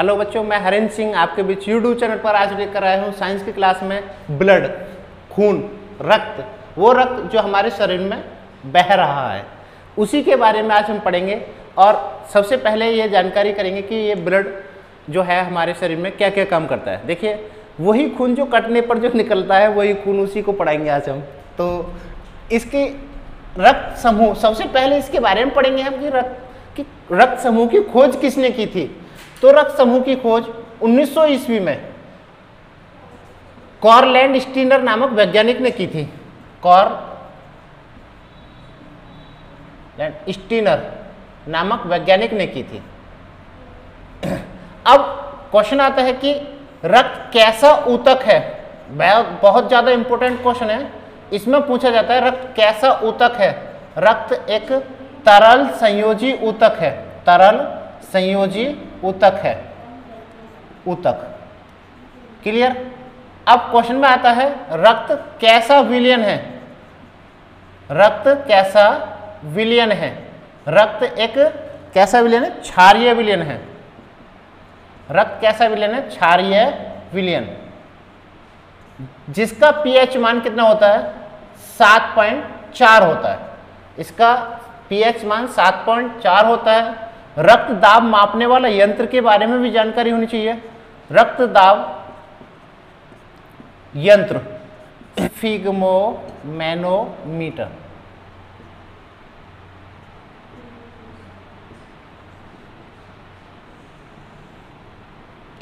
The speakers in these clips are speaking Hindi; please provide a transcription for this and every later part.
हेलो बच्चों, मैं हरेंद्र सिंह आपके बीच यूट्यूब चैनल पर आज लेकर आया हूँ साइंस की क्लास में ब्लड, खून, रक्त, वो रक्त जो हमारे शरीर में बह रहा है उसी के बारे में आज हम पढ़ेंगे। और सबसे पहले ये जानकारी करेंगे कि ये ब्लड जो है हमारे शरीर में क्या क्या काम करता है। देखिए, वही खून जो कटने पर जो निकलता है वही खून, उसी को पढ़ाएंगे आज हम। तो इसके रक्त समूह, सबसे पहले इसके बारे में पढ़ेंगे हम कि रक्त समूह की खोज किसने की थी। तो रक्त समूह की खोज 1900 ईस्वी में कॉरलैंड स्टीनर नामक वैज्ञानिक ने की थी। कॉरलैंड स्टीनर नामक वैज्ञानिक ने की थी। अब क्वेश्चन आता है कि रक्त कैसा ऊतक है। बहुत ज्यादा इंपॉर्टेंट क्वेश्चन है। इसमें पूछा जाता है रक्त कैसा ऊतक है। रक्त एक तरल संयोजी ऊतक है। तरल संयोजी ऊतक है। ऊतक क्लियर। अब क्वेश्चन में आता है रक्त कैसा विलयन है। रक्त कैसा विलयन है। रक्त एक कैसा विलयन है? क्षारीय विलयन है। रक्त कैसा विलयन है? क्षारीय विलयन, जिसका पीएच मान कितना होता है? 7.4 होता है। इसका पीएच मान 7.4 होता है। रक्त दाब मापने वाला यंत्र के बारे में भी जानकारी होनी चाहिए। रक्त दाब यंत्र स्फिग्मोमैनोमीटर।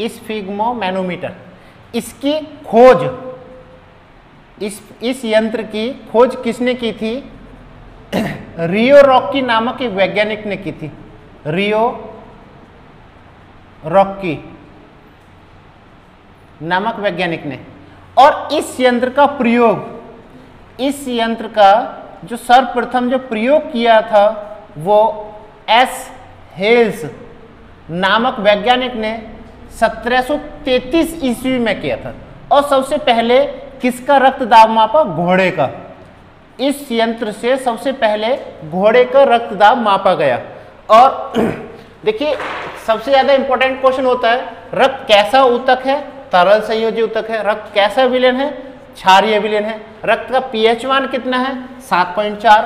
स्फिग्मोमैनोमीटर, इसकी खोज, इस यंत्र की खोज किसने की थी? रियो रॉकी नामक एक वैज्ञानिक ने की थी। रियो रॉकी नामक वैज्ञानिक ने। और इस यंत्र का प्रयोग, इस यंत्र का जो सर्वप्रथम जो प्रयोग किया था वो एस हेल्स नामक वैज्ञानिक ने 1733 ईस्वी में किया था। और सबसे पहले किसका रक्त दाब मापा? घोड़े का। इस यंत्र से सबसे पहले घोड़े का रक्त दाब मापा गया। और देखिए, सबसे ज्यादा इंपॉर्टेंट क्वेश्चन होता है रक्त कैसा ऊतक है? तरल संयोजी ऊतक है। रक्त कैसा विलयन है? क्षारीय विलयन है। रक्त का पीएच मान कितना है? 7.4।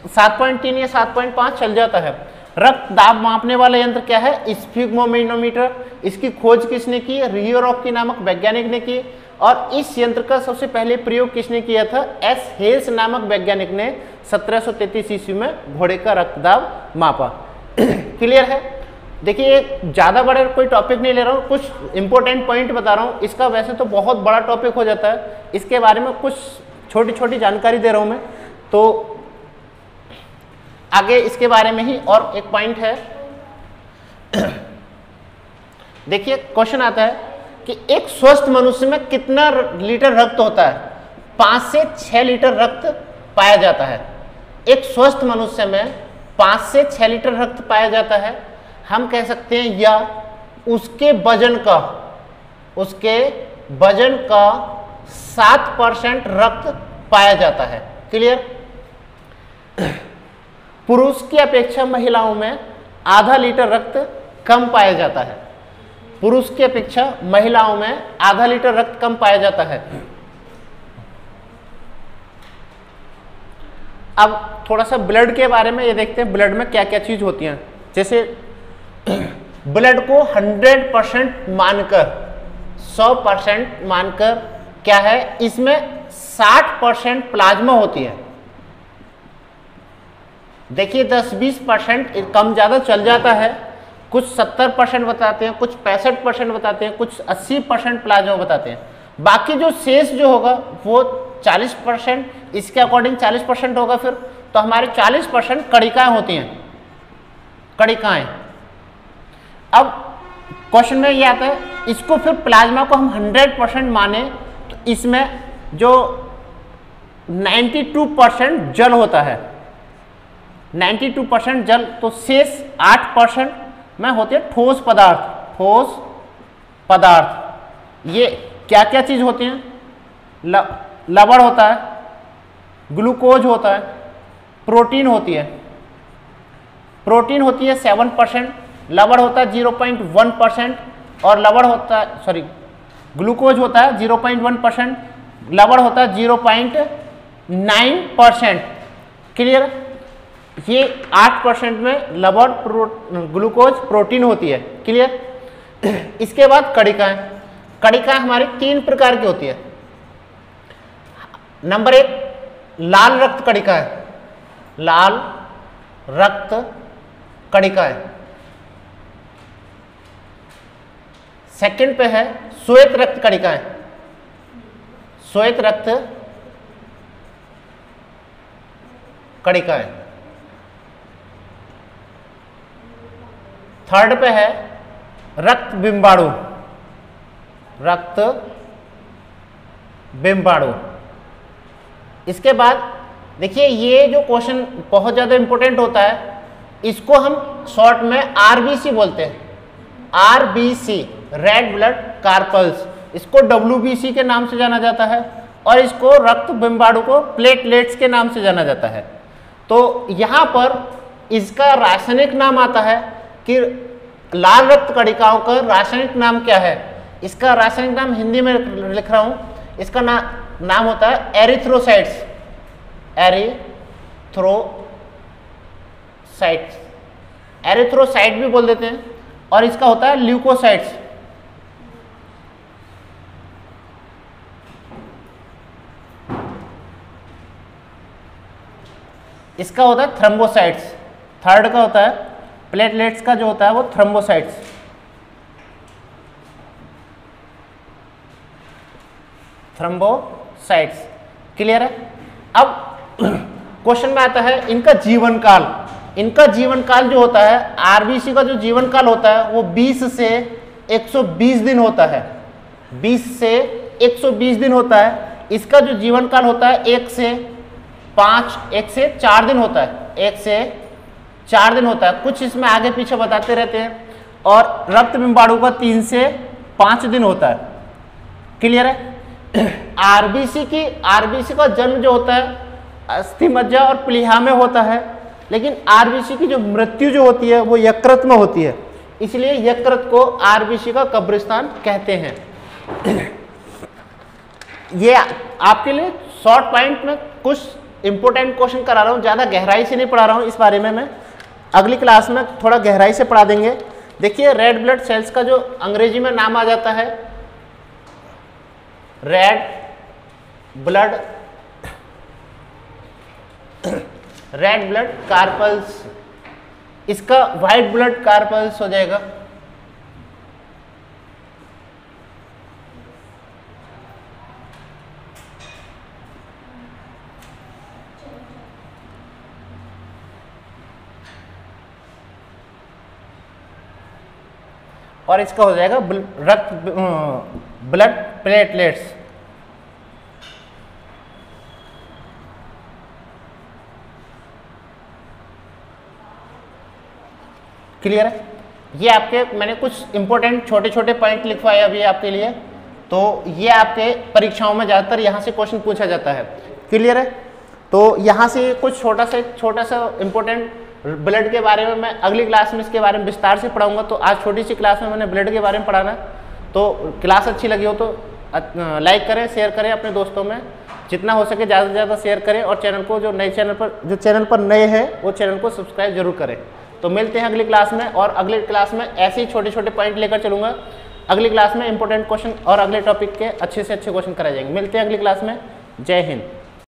7.3 या 7.5 चल जाता है। रक्त दाब मापने वाला यंत्र क्या है? स्फिग्मोमैनोमीटर। इसकी खोज किसने की? रियो रॉकी नामक वैज्ञानिक ने की। और इस यंत्र का सबसे पहले प्रयोग किसने किया था? एस हेल्स नामक वैज्ञानिक ने 1733 ईस्वी में घोड़े का रक्तदाब मापा। क्लियर है। देखिए, ज्यादा बड़े कोई टॉपिक नहीं ले रहा हूँ, कुछ इंपॉर्टेंट पॉइंट बता रहा हूँ। इसका वैसे तो बहुत बड़ा टॉपिक हो जाता है, इसके बारे में कुछ छोटी छोटी जानकारी दे रहा हूँ मैं। तो आगे इसके बारे में ही और एक पॉइंट है। देखिए, क्वेश्चन आता है कि एक स्वस्थ मनुष्य में कितना लीटर रक्त होता है? 5 से 6 लीटर रक्त पाया जाता है। एक स्वस्थ मनुष्य में 5 से 6 लीटर रक्त पाया जाता है। हम कह सकते हैं या उसके वजन का 7% रक्त पाया जाता है। क्लियर। पुरुष की अपेक्षा महिलाओं में आधा लीटर रक्त कम पाया जाता है। पुरुष की अपेक्षा महिलाओं में आधा लीटर रक्त कम पाया जाता है। अब थोड़ा सा ब्लड के बारे में ये देखते हैं, ब्लड में क्या क्या चीज होती हैं। जैसे ब्लड को 100% मानकर, 100% मानकर क्या है, इसमें 60% प्लाज्मा होती है। देखिए, 10-20% कम ज्यादा चल जाता है। कुछ 70% बताते हैं, कुछ 65% बताते हैं, कुछ 80% प्लाज्मा बताते हैं। बाकी जो शेष जो होगा वो 40%, इसके अकॉर्डिंग 40% होगा। फिर तो हमारे 40% कणिकाएं होती हैं। कणिकाएं। अब क्वेश्चन में ये आता है, इसको फिर प्लाज्मा को हम 100% माने तो इसमें जो 92% जल होता है, 92% जल, तो शेष 8% में होती है ठोस पदार्थ। ठोस पदार्थ ये क्या क्या चीज होती हैं? लवण होता है, ग्लूकोज होता है, प्रोटीन होती है। प्रोटीन होती है 7%, लवण होता है 0.1% और लवण होता है, सॉरी, ग्लूकोज होता है 0.1%, लवण होता है 0.9%। क्लियर? ये 8% में लवण ग्लूकोज प्रोटीन होती है। क्लियर? इसके बाद कणिकाएं। कणिकाएं हमारी 3 प्रकार की होती है। नंबर 1 लाल रक्त कणिकाएं, लाल रक्त कणिकाएं। सेकंड पे है श्वेत रक्त कणिकाएं, श्वेत रक्त कणिकाएं। थर्ड पे है रक्त बिंबाणु, रक्त बिंबाणु। इसके बाद देखिए ये जो क्वेश्चन बहुत ज्यादा इंपॉर्टेंट होता है, इसको हम शॉर्ट में आरबीसी बोलते हैं, आरबीसी, रेड ब्लड कार्पल्स। इसको डब्ल्यूबीसी के नाम से जाना जाता है और इसको रक्त बिंबाणु को प्लेटलेट्स के नाम से जाना जाता है। तो यहाँ पर इसका रासायनिक नाम आता है कि लाल रक्त कणिकाओं का रासायनिक नाम क्या है। इसका रासायनिक नाम हिंदी में लिख रहा हूं, इसका नाम होता है एरिथ्रोसाइट्स, एरिथ्रोसाइट्स, एरिथ्रोसाइट भी बोल देते हैं, और इसका होता है ल्यूकोसाइट्स। इसका होता है थ्रोम्बोसाइट्स। थर्ड का होता है प्लेटलेट्स का जो होता है वो थ्रोम्बोसाइट्स। थ्रोम्बोसाइट्स। क्लियर है? अब क्वेश्चन में आता है इनका जीवन काल। इनका जीवन काल जो होता है, आरबीसी का जो जीवन काल होता है वो 20 से 120 दिन होता है, 20 से 120 दिन होता है। इसका जो जीवन काल होता है 1 से 4 दिन होता है, 1 से 4 दिन होता है। कुछ इसमें आगे पीछे बताते रहते हैं। और रक्त बिंबाणु का 3 से 5 दिन होता है। क्लियर है? आरबीसी का जन्म जो होता है अस्थि मज्जा और प्लीहा में होता है, लेकिन आरबीसी की जो मृत्यु जो होती है वो यकृत में होती है, इसलिए यकृत को आरबीसी का कब्रिस्तान कहते हैं। ये आपके लिए शॉर्ट पॉइंट में कुछ इंपॉर्टेंट क्वेश्चन करा रहा हूँ, ज़्यादा गहराई से नहीं पढ़ा रहा हूँ। इस बारे में मैं अगली क्लास में थोड़ा गहराई से पढ़ा देंगे। देखिए रेड ब्लड सेल्स का जो अंग्रेजी में नाम आ जाता है रेड ब्लड कार्पल्स, इसका व्हाइट ब्लड कार्पल्स हो जाएगा। और इसका हो जाएगा ब्लड प्लेटलेट्स। क्लियर है? ये आपके मैंने कुछ इंपॉर्टेंट छोटे छोटे पॉइंट लिखवाए अभी आपके लिए, तो ये आपके परीक्षाओं में ज़्यादातर यहाँ से क्वेश्चन पूछा जाता है। क्लियर है? तो यहाँ से कुछ छोटा सा इंपॉर्टेंट ब्लड के बारे में मैं अगली क्लास में इसके बारे में विस्तार से पढ़ाऊंगा। तो आज छोटी सी क्लास में मैंने ब्लड के बारे में पढ़ाना। तो क्लास अच्छी लगी हो तो लाइक करें, शेयर करें अपने दोस्तों में, जितना हो सके ज़्यादा से ज़्यादा शेयर करें। और चैनल को जो चैनल पर नए हैं वो चैनल को सब्सक्राइब जरूर करें। तो मिलते हैं अगली क्लास में, और अगली क्लास में ऐसे ही छोटे छोटे पॉइंट लेकर चलूँगा। अगली क्लास में इंपॉर्टेंट क्वेश्चन और अगले टॉपिक के अच्छे से अच्छे क्वेश्चन कराए जाएंगे। मिलते हैं अगली क्लास में। जय हिंद।